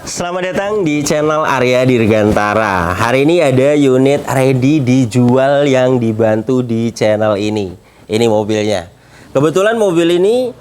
Selamat datang di channel Arya Dirgantara. Hari ini ada unit ready dijual yang dibantu di channel ini. Ini mobilnya. Kebetulan mobil ini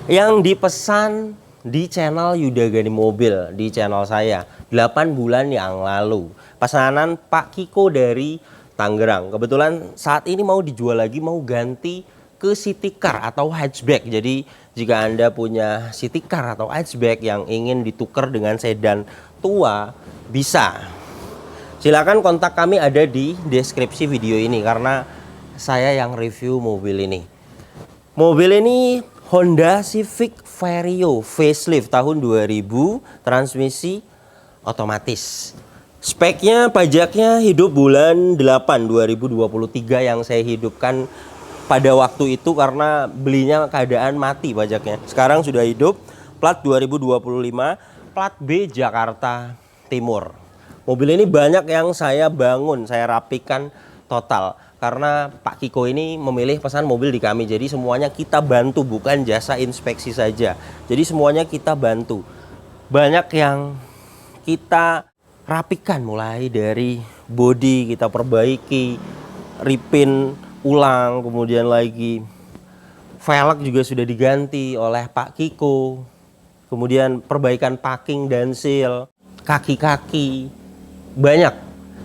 yang dipesan di channel Yuda Gani Mobil, di channel saya 8 bulan yang lalu. Pesanan Pak Kiko dari Tangerang. Kebetulan saat ini mau dijual lagi, mau ganti ke city car atau hatchback. Jadi jika Anda punya city car atau hatchback yang ingin ditukar dengan sedan tua, bisa. Silakan kontak kami, ada di deskripsi video ini karena saya yang review mobil ini. Mobil ini Honda Civic Vario facelift tahun 2000, transmisi otomatis. Speknya, pajaknya hidup bulan 8 2023 yang saya hidupkan pada waktu itu karena belinya keadaan mati pajaknya. Sekarang sudah hidup, plat 2025, plat B Jakarta Timur. Mobil ini banyak yang saya bangun, saya rapikan total. Karena Pak Kiko ini memilih pesan mobil di kami. Jadi semuanya kita bantu, bukan jasa inspeksi saja. Jadi semuanya kita bantu. Banyak yang kita rapikan, mulai dari bodi kita perbaiki, ripin ulang, kemudian lagi velg juga sudah diganti oleh Pak Kiko. Kemudian perbaikan parking dan seal, kaki-kaki, banyak.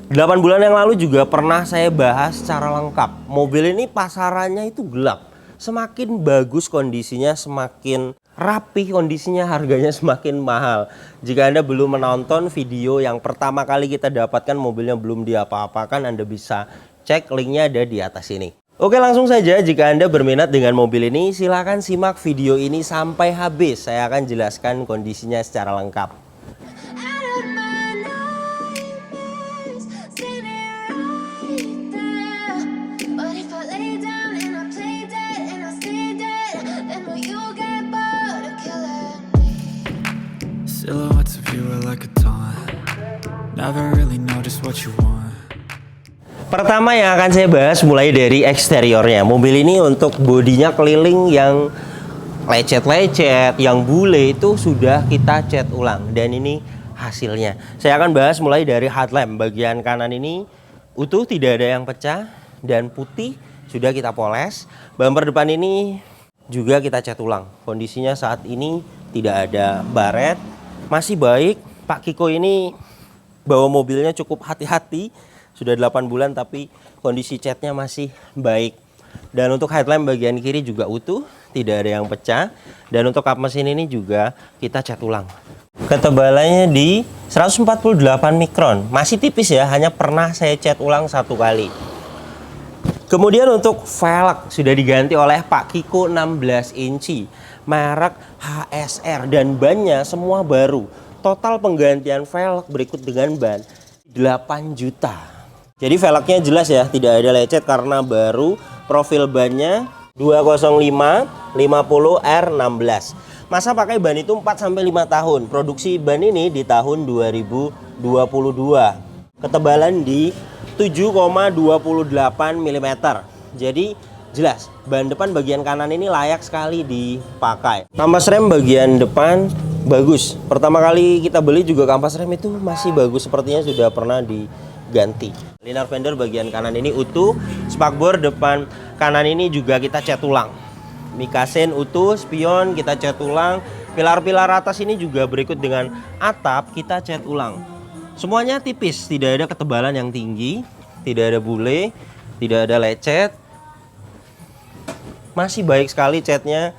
8 bulan yang lalu juga pernah saya bahas secara lengkap. Mobil ini pasarannya itu gelap. Semakin bagus kondisinya, semakin rapi kondisinya, harganya semakin mahal. Jika Anda belum menonton video yang pertama kali kita dapatkan, mobilnya belum diapa-apakan, Anda bisa cek, linknya ada di atas ini. Oke, langsung saja, jika Anda berminat dengan mobil ini, silahkan simak video ini sampai habis. Saya akan jelaskan kondisinya secara lengkap. Silhouettes of you are like a taunt. Never really know just what you want. Pertama yang akan saya bahas mulai dari eksteriornya. Mobil ini untuk bodinya keliling yang lecet-lecet, yang bule itu sudah kita cat ulang. Dan ini hasilnya. Saya akan bahas mulai dari headlamp. Bagian kanan ini utuh, tidak ada yang pecah. Dan putih sudah kita poles. Bumper depan ini juga kita cat ulang. Kondisinya saat ini tidak ada baret. Masih baik. Pak Kiko ini bawa mobilnya cukup hati-hati. Sudah 8 bulan tapi kondisi catnya masih baik. Dan untuk headlamp bagian kiri juga utuh, tidak ada yang pecah. Dan untuk kap mesin ini juga kita cat ulang. Ketebalannya di 148 mikron. Masih tipis ya, hanya pernah saya cat ulang 1 kali. Kemudian untuk velg sudah diganti oleh Pak Kiko 16 inci. Merek HSR dan bannya semua baru. Total penggantian velg berikut dengan ban 8 juta. Jadi velgnya jelas ya, tidak ada lecet karena baru. Profil bannya 205 50 R16. Masa pakai ban itu 4-5 tahun. Produksi ban ini di tahun 2022. Ketebalan di 7,28 mm. Jadi jelas, ban depan bagian kanan ini layak sekali dipakai. Kampas rem bagian depan bagus. Pertama kali kita beli juga kampas rem itu masih bagus, sepertinya sudah pernah diganti. Liner fender bagian kanan ini utuh. Spakbor depan kanan ini juga kita cat ulang. Mikasen utuh, spion kita cat ulang. Pilar-pilar atas ini juga berikut dengan atap kita cat ulang. Semuanya tipis, tidak ada ketebalan yang tinggi, tidak ada bule, tidak ada lecet. Masih baik sekali catnya.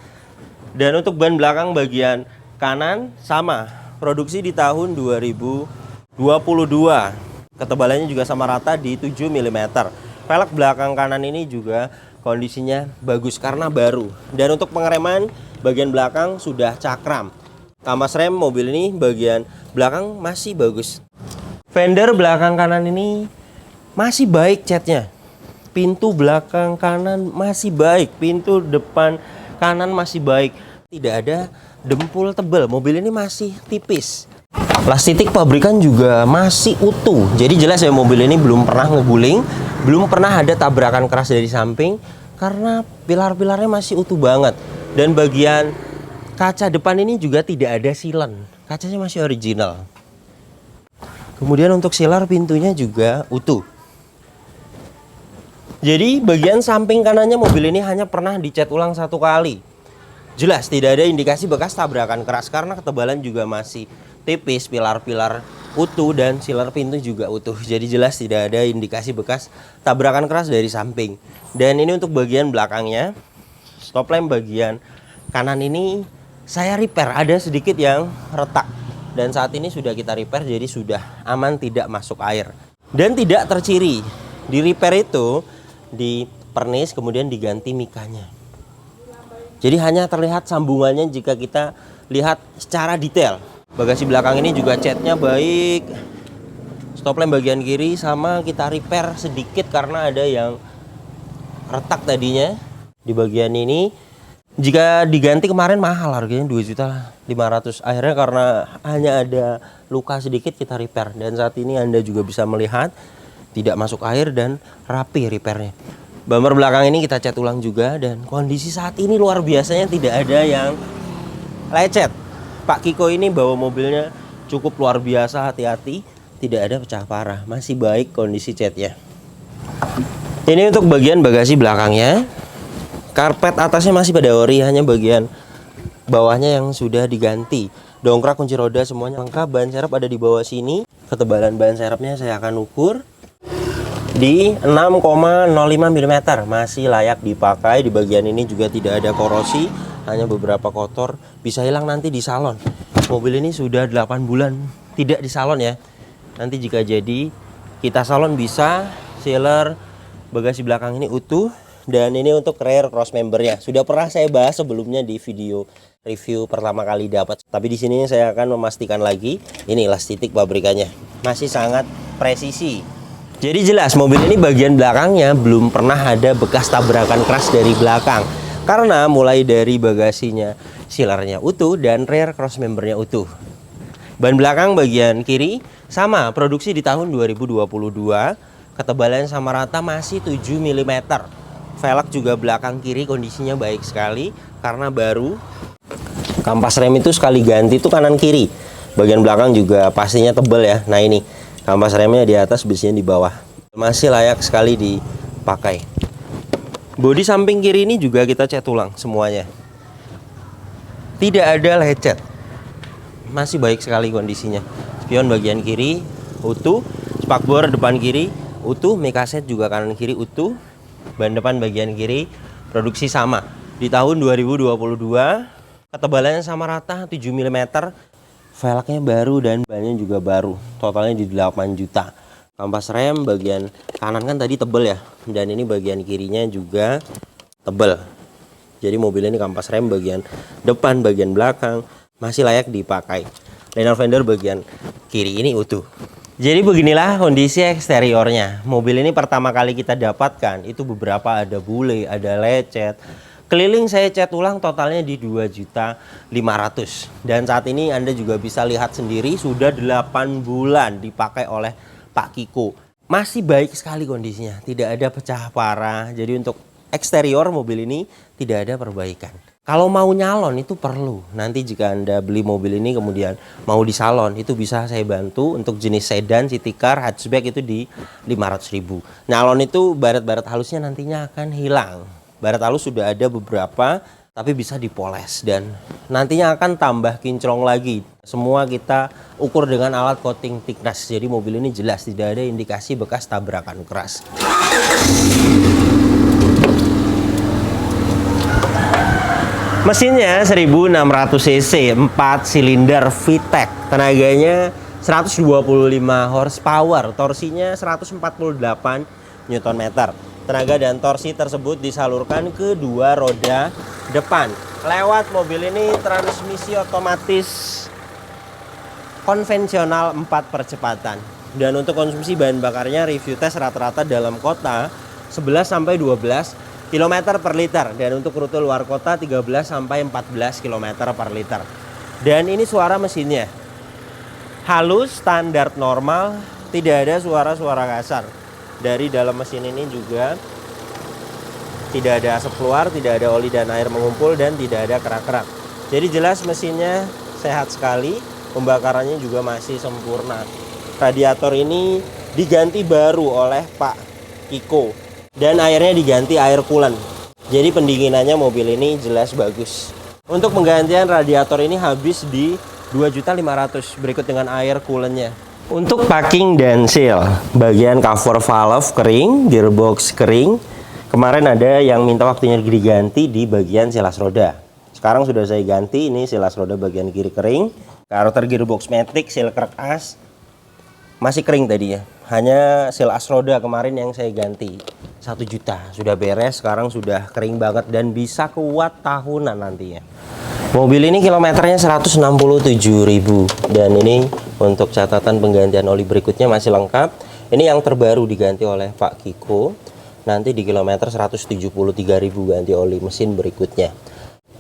Dan untuk ban belakang bagian kanan sama, produksi di tahun 2022. Ketebalannya juga sama rata di 7 mm. Velg belakang kanan ini juga kondisinya bagus karena baru. Dan untuk pengereman bagian belakang sudah cakram. Kampas rem mobil ini bagian belakang masih bagus. Fender belakang kanan ini masih baik catnya. Pintu belakang kanan masih baik. Pintu depan kanan masih baik. Tidak ada dempul tebal. Mobil ini masih tipis. Plastik pabrikan juga masih utuh. Jadi jelas ya, mobil ini belum pernah ngeguling, belum pernah ada tabrakan keras dari samping karena pilar-pilarnya masih utuh banget. Dan bagian kaca depan ini juga tidak ada silen. Kacanya masih original. Kemudian untuk sealer pintunya juga utuh. Jadi bagian samping kanannya mobil ini hanya pernah dicat ulang 1 kali. Jelas tidak ada indikasi bekas tabrakan keras karena ketebalan juga masih tipis, pilar-pilar utuh dan sealer pintu juga utuh. Jadi jelas tidak ada indikasi bekas tabrakan keras dari samping. Dan ini untuk bagian belakangnya, stop lamp bagian kanan ini saya repair, ada sedikit yang retak. Dan saat ini sudah kita repair, jadi sudah aman, tidak masuk air. Dan tidak terciri. Di repair itu di pernis kemudian diganti mikanya. Jadi hanya terlihat sambungannya jika kita lihat secara detail. Bagasi belakang ini juga catnya baik. Stop lamp bagian kiri sama kita repair sedikit karena ada yang retak tadinya di bagian ini. Jika diganti kemarin mahal, harganya 2.500.000. Akhirnya karena hanya ada luka sedikit kita repair. Dan saat ini Anda juga bisa melihat tidak masuk air dan rapi repairnya. Bumper belakang ini kita cat ulang juga dan kondisi saat ini luar biasanya tidak ada yang lecet. Pak Kiko ini bawa mobilnya cukup luar biasa, hati-hati, tidak ada pecah parah, masih baik kondisi catnya. Ini untuk bagian bagasi belakangnya. Karpet atasnya masih pada ori, hanya bagian bawahnya yang sudah diganti. Dongkrak, kunci roda semuanya lengkap. Ban serep ada di bawah sini. Ketebalan ban serepnya saya akan ukur di 6,05 mm. Masih layak dipakai. Di bagian ini juga tidak ada korosi, hanya beberapa kotor. Bisa hilang nanti di salon. Mobil ini sudah 8 bulan tidak di salon ya. Nanti jika jadi kita salon bisa. Sealer bagasi belakang ini utuh. Dan ini untuk rear cross membernya. Sudah pernah saya bahas sebelumnya di video review pertama kali dapat. Tapi di sini saya akan memastikan lagi. Ini las titik pabrikannya. Masih sangat presisi. Jadi jelas mobil ini bagian belakangnya belum pernah ada bekas tabrakan keras dari belakang. Karena mulai dari bagasinya, sealernya utuh dan rear cross membernya utuh. Ban belakang bagian kiri sama, produksi di tahun 2022. Ketebalan sama rata masih 7 mm. Velg juga belakang kiri kondisinya baik sekali karena baru. Kampas rem itu sekali ganti itu kanan kiri. Bagian belakang juga pastinya tebal ya. Nah ini kampas remnya di atas, besinya di bawah. Masih layak sekali dipakai. Bodi samping kiri ini juga kita cat ulang semuanya. Tidak ada lecet. Masih baik sekali kondisinya. Spion bagian kiri utuh. Spakbor depan kiri utuh. Mekaset juga kanan kiri utuh. Ban depan bagian kiri produksi sama di tahun 2022. Ketebalannya sama rata 7 mm. Velgnya baru dan bannya juga baru. Totalnya di 8 juta. Kampas rem bagian kanan kan tadi tebel ya. Dan ini bagian kirinya juga tebel. Jadi mobil ini kampas rem bagian depan, bagian belakang masih layak dipakai. Liner fender bagian kiri ini utuh. Jadi beginilah kondisi eksteriornya. Mobil ini pertama kali kita dapatkan itu beberapa ada bule, ada lecet. Keliling saya cat ulang totalnya di 2.500.000. Dan saat ini Anda juga bisa lihat sendiri sudah 8 bulan dipakai oleh Pak Kiko. Masih baik sekali kondisinya, tidak ada pecah parah. Jadi untuk eksterior mobil ini tidak ada perbaikan. Kalau mau nyalon itu perlu. Nanti jika Anda beli mobil ini kemudian mau di salon, itu bisa saya bantu untuk jenis sedan, city car, hatchback itu di 500.000. Nyalon itu baret-baret halusnya nantinya akan hilang. Baret halus sudah ada beberapa, tapi bisa dipoles dan nantinya akan tambah kinclong lagi. Semua kita ukur dengan alat coating thickness. Jadi mobil ini jelas tidak ada indikasi bekas tabrakan keras. Mesinnya 1600 cc, 4 silinder VTEC, tenaganya 125 horsepower, torsinya 148 Nm. Tenaga dan torsi tersebut disalurkan ke dua roda depan. Lewat mobil ini transmisi otomatis konvensional 4 percepatan. Dan untuk konsumsi bahan bakarnya review tes rata-rata dalam kota 11 sampai 12 km per liter, dan untuk rute luar kota 13 sampai 14 km per liter. Dan ini suara mesinnya halus, standar normal, tidak ada suara-suara kasar. Dari dalam mesin ini juga tidak ada asap keluar, tidak ada oli dan air mengumpul, dan tidak ada kerak-kerak. Jadi jelas mesinnya sehat sekali. pembakarannya juga masih sempurna. Radiator ini diganti baru oleh Pak Kiko dan airnya diganti air coolant. Jadi pendinginannya mobil ini jelas bagus. Untuk penggantian radiator ini habis di 2.500.000 berikut dengan air coolantnya. Untuk packing dan seal, bagian cover valve kering, gearbox kering. Kemarin ada yang minta waktunya diganti di bagian silas roda. Sekarang sudah saya ganti, ini silas roda bagian kiri kering. Karoter gearbox matic, seal krek as masih kering tadi ya. Hanya seal as roda kemarin yang saya ganti. 1 juta sudah beres, sekarang sudah kering banget dan bisa kuat tahunan nantinya. Mobil ini kilometernya 167.000 dan ini untuk catatan penggantian oli berikutnya masih lengkap. Ini yang terbaru diganti oleh Pak Kiko. Nanti di kilometer 173.000 ganti oli mesin berikutnya.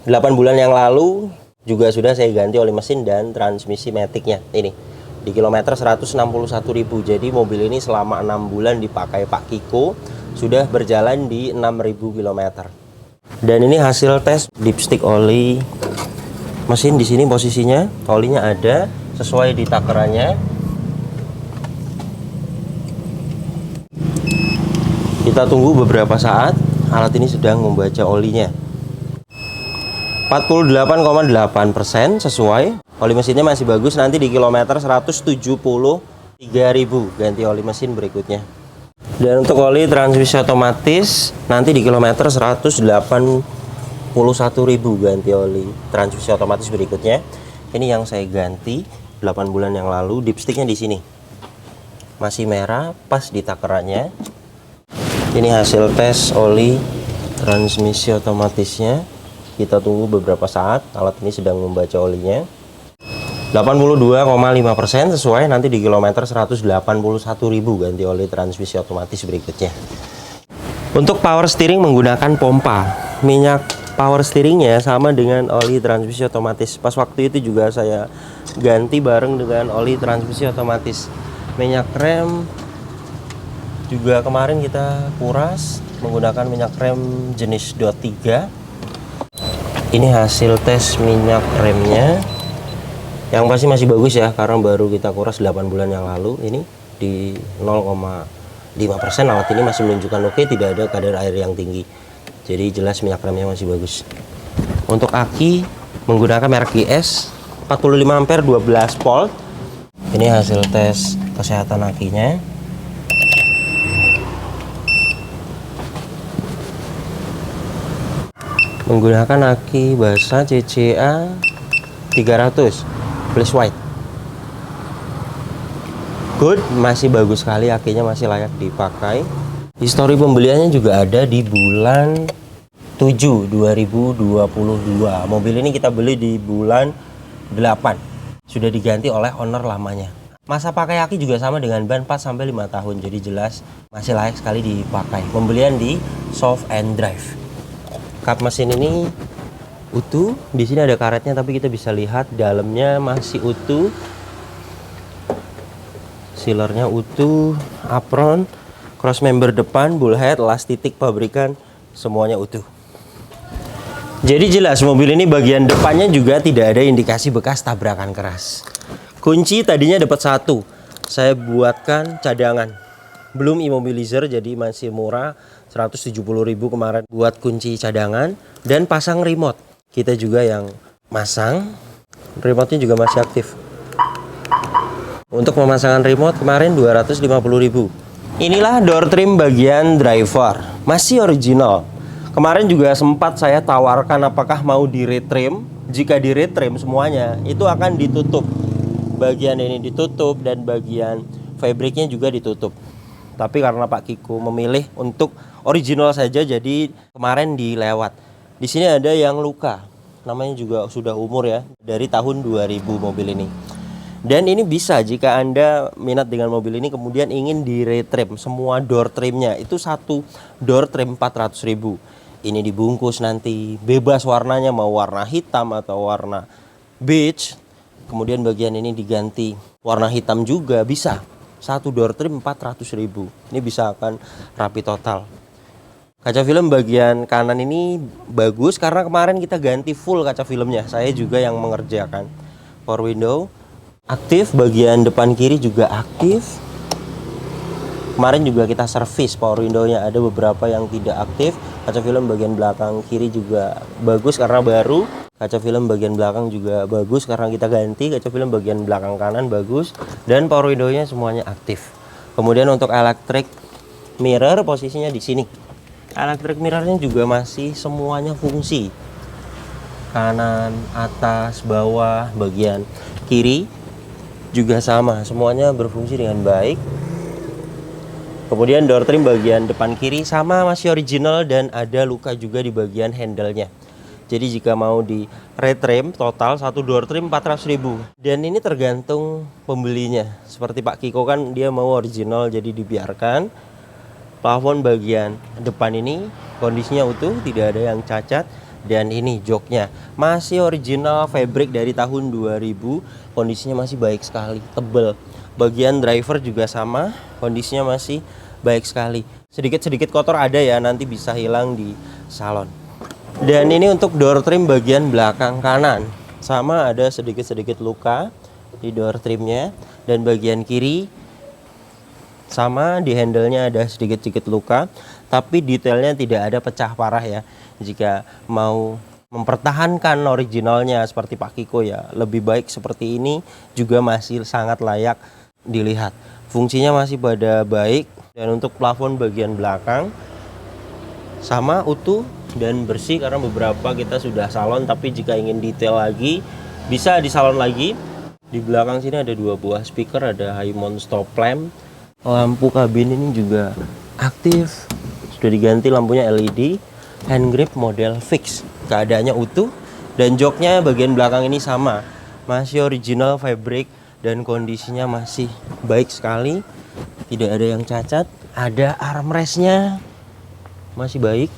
8 bulan yang lalu juga sudah saya ganti oli mesin dan transmisi maticnya. Ini di kilometer 161.000. Jadi mobil ini selama 6 bulan dipakai Pak Kiko sudah berjalan di 6.000 km. Dan ini hasil tes dipstick oli mesin. Di sini posisinya olinya ada sesuai di takerannya. Kita tunggu beberapa saat. Alat ini sedang membaca olinya. 48,8% sesuai. Oli mesinnya masih bagus. Nanti di kilometer 173.000 ganti oli mesin berikutnya. Dan untuk oli transmisi otomatis nanti di kilometer 181.000 ganti oli transmisi otomatis berikutnya. Ini yang saya ganti 8 bulan yang lalu. Dipsticknya di sini masih merah pas di takerannya. Ini hasil tes oli transmisi otomatisnya. Kita tunggu beberapa saat. Alat ini sedang membaca olinya. 82,5% sesuai. Nanti di kilometer 181.000 ganti oli transmisi otomatis berikutnya. Untuk power steering menggunakan pompa. Minyak power steeringnya sama dengan oli transmisi otomatis. Pas waktu itu juga saya ganti bareng dengan oli transmisi otomatis. Minyak rem juga kemarin kita kuras menggunakan minyak rem jenis DOT 3. Ini hasil tes minyak remnya. Yang pasti masih bagus ya, karena baru kita kuras 8 bulan yang lalu. Ini di 0,5%. Alat ini masih menunjukkan oke, tidak ada kadar air yang tinggi. Jadi jelas minyak remnya masih bagus. Untuk aki menggunakan merek GS 45 ampere 12 volt. Ini hasil tes kesehatan akinya. Menggunakan aki basah CCA 300 plus white. Good, masih bagus sekali, akinya masih layak dipakai. Histori pembeliannya juga ada di bulan 7 2022. Mobil ini kita beli di bulan 8. Sudah diganti oleh owner lamanya. Masa pakai aki juga sama dengan ban 4 sampai 5 tahun. Jadi jelas masih layak sekali dipakai. Pembelian di Soft and Drive. Kap mesin ini utuh. Di sini ada karetnya tapi kita bisa lihat dalamnya masih utuh. Sealernya utuh, apron, cross member depan, bullhead, las titik pabrikan, semuanya utuh. Jadi jelas mobil ini bagian depannya juga tidak ada indikasi bekas tabrakan keras. Kunci tadinya dapat 1. Saya buatkan cadangan. Belum immobilizer jadi masih murah. 170.000 kemarin buat kunci cadangan dan pasang remote. Kita juga yang masang. Remote-nya juga masih aktif. Untuk pemasangan remote kemarin 250.000. Inilah door trim bagian driver. Masih original. Kemarin juga sempat saya tawarkan apakah mau di retrim. Jika di retrim semuanya itu akan ditutup. Bagian ini ditutup dan bagian fabriknya juga ditutup. Tapi karena Pak Kiko memilih untuk original saja, jadi kemarin dilewat. Di sini ada yang luka, namanya juga sudah umur ya, dari tahun 2000 mobil ini. Dan ini bisa jika Anda minat dengan mobil ini kemudian ingin di retrim semua door trimnya, itu satu door trim 400.000. Ini dibungkus nanti bebas warnanya, mau warna hitam atau warna beige. Kemudian bagian ini diganti warna hitam juga bisa. Satu door trim 400.000. Ini bisa akan rapi total. Kaca film bagian kanan ini bagus karena kemarin kita ganti full kaca filmnya. Saya juga yang mengerjakan. Power window, aktif, bagian depan kiri juga aktif. Kemarin juga kita servis power window-nya, ada beberapa yang tidak aktif. Kaca film bagian belakang kiri juga bagus karena baru. Kaca film bagian belakang juga bagus karena kita ganti. Kaca film bagian belakang kanan bagus. Dan power window-nya semuanya aktif. Kemudian untuk electric mirror posisinya di sini. Electric mirror-nya juga masih semuanya fungsi. Kanan, atas, bawah, bagian kiri juga sama. Semuanya berfungsi dengan baik. Kemudian door trim bagian depan kiri sama masih original dan ada luka juga di bagian handle-nya. Jadi jika mau di retrim total satu door trim 400.000. Dan ini tergantung pembelinya. Seperti Pak Kiko kan dia mau original jadi dibiarkan. Plafon bagian depan ini kondisinya utuh, tidak ada yang cacat. Dan ini joknya masih original fabric dari tahun 2000. Kondisinya masih baik sekali, tebal. Bagian driver juga sama, kondisinya masih baik sekali. Sedikit-sedikit kotor ada ya, nanti bisa hilang di salon. Dan ini untuk door trim bagian belakang kanan. Sama ada sedikit-sedikit luka di door trimnya. Dan bagian kiri sama, di handle-nya ada sedikit-sedikit luka. Tapi detailnya tidak ada pecah parah ya. Jika mau mempertahankan originalnya seperti Pak Kiko ya, lebih baik seperti ini, juga masih sangat layak dilihat. Fungsinya masih pada baik. Dan untuk plafon bagian belakang sama utuh dan bersih karena beberapa kita sudah salon, tapi jika ingin detail lagi bisa di salon lagi. Di belakang sini ada 2 buah speaker, ada high mount stop lamp. Lampu kabin ini juga aktif, sudah diganti lampunya LED. Hand grip model fix, keadaannya utuh. Dan joknya bagian belakang ini sama, masih original fabric dan kondisinya masih baik sekali, tidak ada yang cacat. Ada armrestnya masih baik.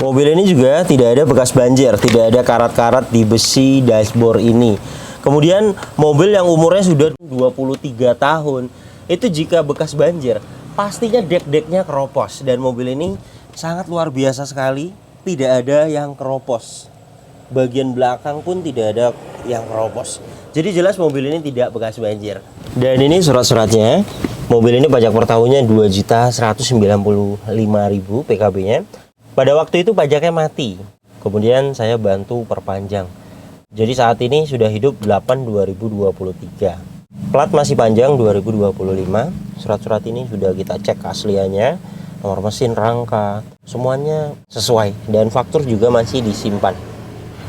Mobil ini juga tidak ada bekas banjir, tidak ada karat-karat di besi dashboard ini. Kemudian mobil yang umurnya sudah 23 tahun, itu jika bekas banjir pastinya dek-deknya keropos. Dan mobil ini sangat luar biasa sekali, tidak ada yang keropos. Bagian belakang pun tidak ada yang keropos. Jadi jelas mobil ini tidak bekas banjir. Dan ini surat-suratnya. Mobil ini pajak per tahunnya 2.195.000 PKB-nya. Pada waktu itu pajaknya mati. Kemudian saya bantu perpanjang. Jadi saat ini sudah hidup 8/2023. Plat masih panjang 2025. Surat-surat ini sudah kita cek keasliannya. Nomor mesin, rangka, semuanya sesuai. Dan faktur juga masih disimpan.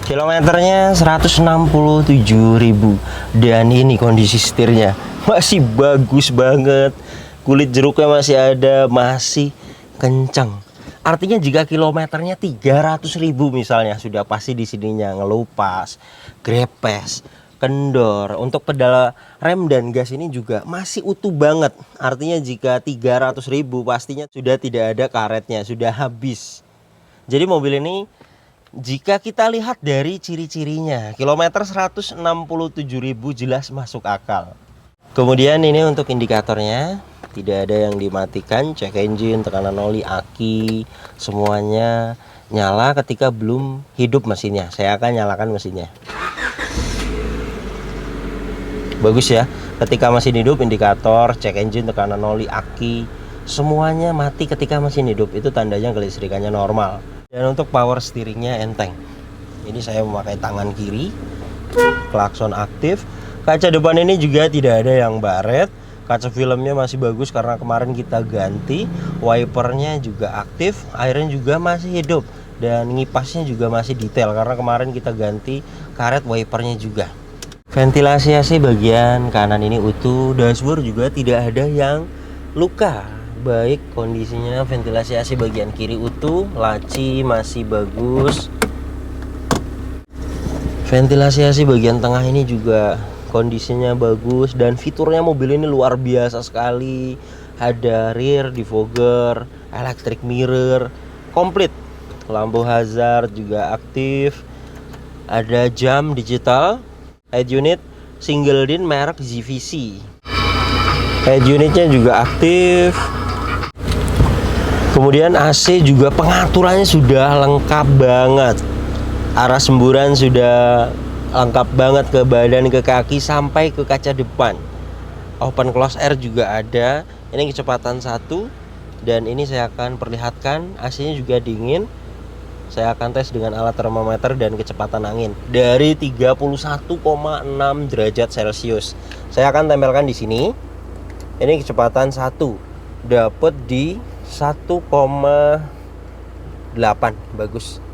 Kilometernya 167.000. Dan ini kondisi setirnya masih bagus banget. Kulit jeruknya masih ada, masih kencang. Artinya jika kilometernya 300.000 misalnya, sudah pasti di sininya ngelupas, grepes, kendor. Untuk pedal rem dan gas ini juga masih utuh banget. Artinya jika 300.000 pastinya sudah tidak ada karetnya, sudah habis. Jadi mobil ini jika kita lihat dari ciri-cirinya, kilometer 167.000 jelas masuk akal. Kemudian ini untuk indikatornya, tidak ada yang dimatikan. Cek engine, tekanan oli, aki, semuanya nyala ketika belum hidup mesinnya. Saya akan nyalakan mesinnya. Bagus ya, ketika mesin hidup indikator, cek engine, tekanan oli, aki, semuanya mati ketika mesin hidup. Itu tandanya kelistrikannya normal. Dan untuk power steeringnya enteng. Ini saya memakai tangan kiri, klakson aktif. Kaca depan ini juga tidak ada yang baret. Kaca filmnya masih bagus karena kemarin kita ganti. Wipernya juga aktif, airnya juga masih hidup. Dan ngipasnya juga masih detail karena kemarin kita ganti karet wipernya juga. Ventilasi AC bagian kanan ini utuh. Dashboard juga tidak ada yang luka. Baik kondisinya. Ventilasi AC bagian kiri utuh, laci masih bagus. Ventilasi AC bagian tengah ini juga kondisinya bagus. Dan fiturnya mobil ini luar biasa sekali. Ada rear defogger, electric mirror, komplit. Lampu hazard juga aktif. Ada jam digital. Head unit single din merek GVC. Head unitnya juga aktif. Kemudian AC juga pengaturannya sudah lengkap banget. Arah semburan sudah lengkap banget ke badan, ke kaki, sampai ke kaca depan. Open close air juga ada. Ini kecepatan 1. Dan ini saya akan perlihatkan AC-nya juga dingin. Saya akan tes dengan alat termometer dan kecepatan angin dari 31,6 derajat Celcius. Saya akan tempelkan di sini. Ini kecepatan 1, dapat di 1,8. Bagus.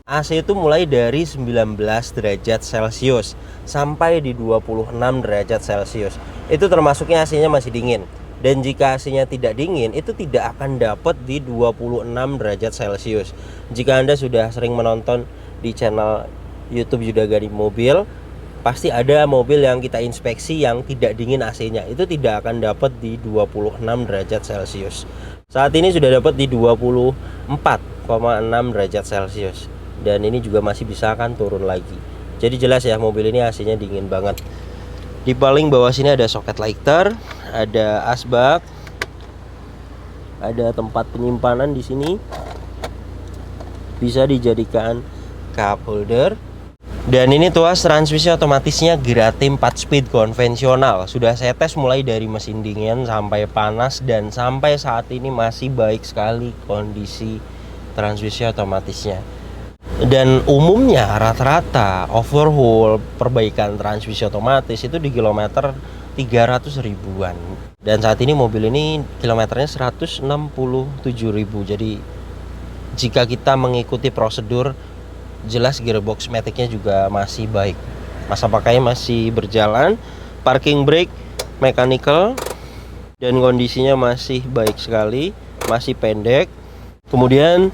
AC itu mulai dari 19 derajat Celcius sampai di 26 derajat Celcius. Itu termasuknya AC-nya masih dingin. Dan jika AC-nya tidak dingin, itu tidak akan dapat di 26 derajat Celcius. Jika Anda sudah sering menonton di channel YouTube Yuda Gani Mobil, pasti ada mobil yang kita inspeksi yang tidak dingin AC-nya. Itu tidak akan dapat di 26 derajat Celcius. Saat ini sudah dapat di 24,6 derajat Celcius. Dan ini juga masih bisa akan turun lagi. Jadi jelas ya, mobil ini AC-nya dingin banget. Di paling bawah sini ada soket lighter, ada asbak, ada tempat penyimpanan di sini. Bisa dijadikan cup holder. Dan ini tuas transmisi otomatisnya Girate 4 speed konvensional. Sudah saya tes mulai dari mesin dingin sampai panas, dan sampai saat ini masih baik sekali kondisi transmisi otomatisnya. Dan umumnya rata-rata overhaul perbaikan transmisi otomatis itu di kilometer 300 ribuan. Dan saat ini mobil ini kilometernya 167 ribu. Jadi jika kita mengikuti prosedur, jelas gearbox maticnya juga masih baik. Masa pakai masih berjalan. Parking brake mechanical, dan kondisinya masih baik sekali, masih pendek. Kemudian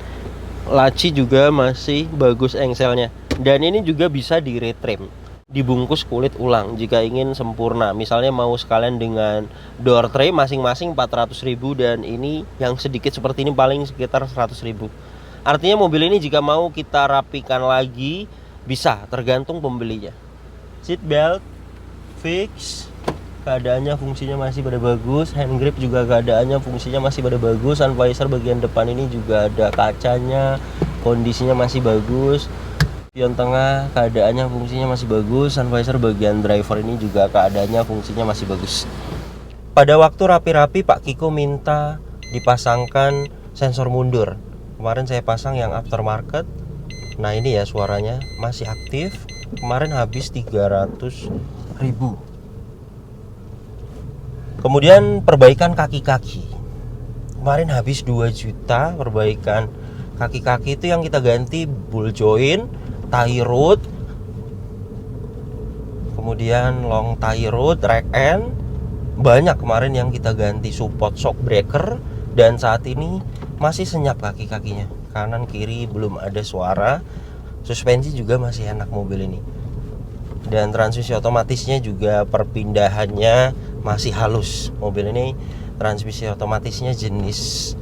laci juga masih bagus engselnya. Dan ini juga bisa di retrim, dibungkus kulit ulang jika ingin sempurna. Misalnya mau sekalian dengan door tray masing-masing 400 ribu, dan ini yang sedikit seperti ini paling sekitar 100 ribu. Artinya mobil ini jika mau kita rapikan lagi bisa, tergantung pembelinya. Seat belt fix, keadaannya fungsinya masih pada bagus. Hand grip juga keadaannya fungsinya masih pada bagus. Sun visor bagian depan ini juga ada kacanya, kondisinya masih bagus. Spion tengah keadaannya fungsinya masih bagus. Sun visor bagian driver ini juga keadaannya fungsinya masih bagus. Pada waktu rapi-rapi Pak Kiko minta dipasangkan sensor mundur. Kemarin saya pasang yang aftermarket. Nah ini ya, suaranya masih aktif. Kemarin habis 300 ribu. Kemudian perbaikan kaki-kaki, kemarin habis 2 juta. Perbaikan kaki-kaki itu yang kita ganti ball joint, tie rod, kemudian long tie rod, rack end. Banyak kemarin yang kita ganti, support shock breaker. Dan saat ini masih senyap kaki-kakinya, kanan kiri belum ada suara. Suspensi juga masih enak mobil ini. Dan transmisi otomatisnya juga perpindahannya masih halus. Mobil ini transmisi otomatisnya jenis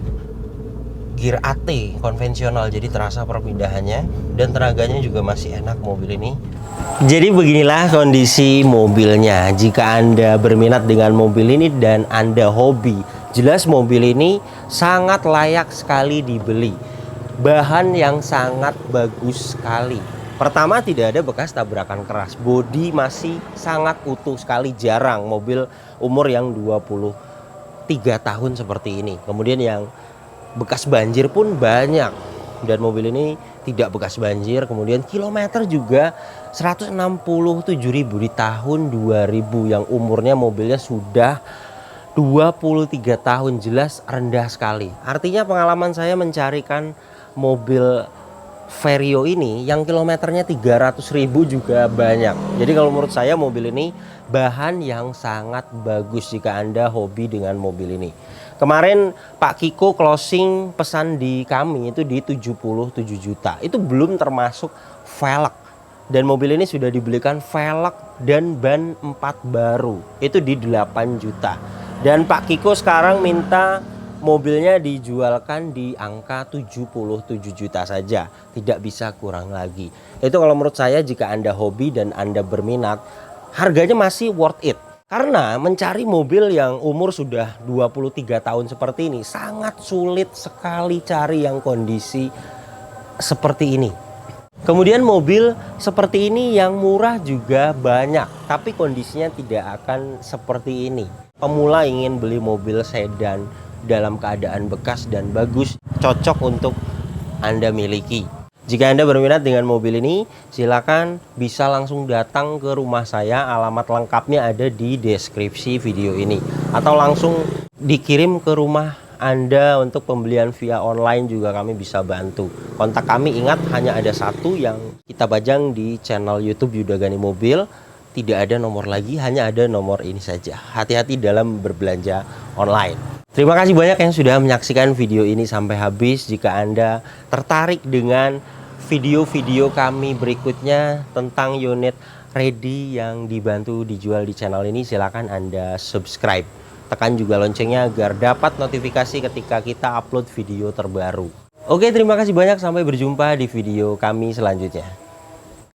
Girate konvensional, jadi terasa perpindahannya, dan tenaganya juga masih enak mobil ini. Jadi beginilah kondisi mobilnya. Jika Anda berminat dengan mobil ini dan Anda hobi, jelas mobil ini sangat layak sekali dibeli. Bahan yang sangat bagus sekali. Pertama, tidak ada bekas tabrakan keras. Bodi masih sangat utuh sekali. Jarang mobil umur yang 23 tahun seperti ini. Kemudian yang bekas banjir pun banyak. Dan mobil ini tidak bekas banjir. Kemudian kilometer juga 167 ribu di tahun 2000. Yang umurnya mobilnya sudah 23 tahun. Jelas rendah sekali. Artinya pengalaman saya mencarikan mobil Vario ini yang kilometernya 300 ribu juga banyak. Jadi kalau menurut saya mobil ini bahan yang sangat bagus jika Anda hobi dengan mobil ini. Kemarin Pak Kiko closing pesan di kami itu di 77 juta. Itu belum termasuk velg. Dan mobil ini sudah dibelikan velg dan ban 4 baru. Itu di 8 juta. Dan Pak Kiko sekarang minta mobilnya dijualkan di angka 77 juta saja, tidak bisa kurang lagi. Itu kalau menurut saya jika Anda hobi dan Anda berminat, harganya masih worth it. Karena mencari mobil yang umur sudah 23 tahun seperti ini sangat sulit sekali cari yang kondisi seperti ini. Kemudian mobil seperti ini yang murah juga banyak, tapi kondisinya tidak akan seperti ini. Pemula ingin beli mobil sedan dalam keadaan bekas dan bagus, cocok untuk Anda miliki. Jika Anda berminat dengan mobil ini, silakan bisa langsung datang ke rumah saya. Alamat lengkapnya ada di deskripsi video ini, atau langsung dikirim ke rumah Anda untuk pembelian via online juga kami bisa bantu. Kontak kami, ingat, hanya ada satu yang kita pajang di channel YouTube Yuda Gani Mobil. Tidak ada nomor lagi, hanya ada nomor ini saja. Hati-hati dalam berbelanja online. Terima kasih banyak yang sudah menyaksikan video ini sampai habis. Jika Anda tertarik dengan video-video kami berikutnya tentang unit ready yang dibantu dijual di channel ini, silakan Anda subscribe. Tekan juga loncengnya agar dapat notifikasi ketika kita upload video terbaru. Oke, terima kasih banyak. Sampai berjumpa di video kami selanjutnya.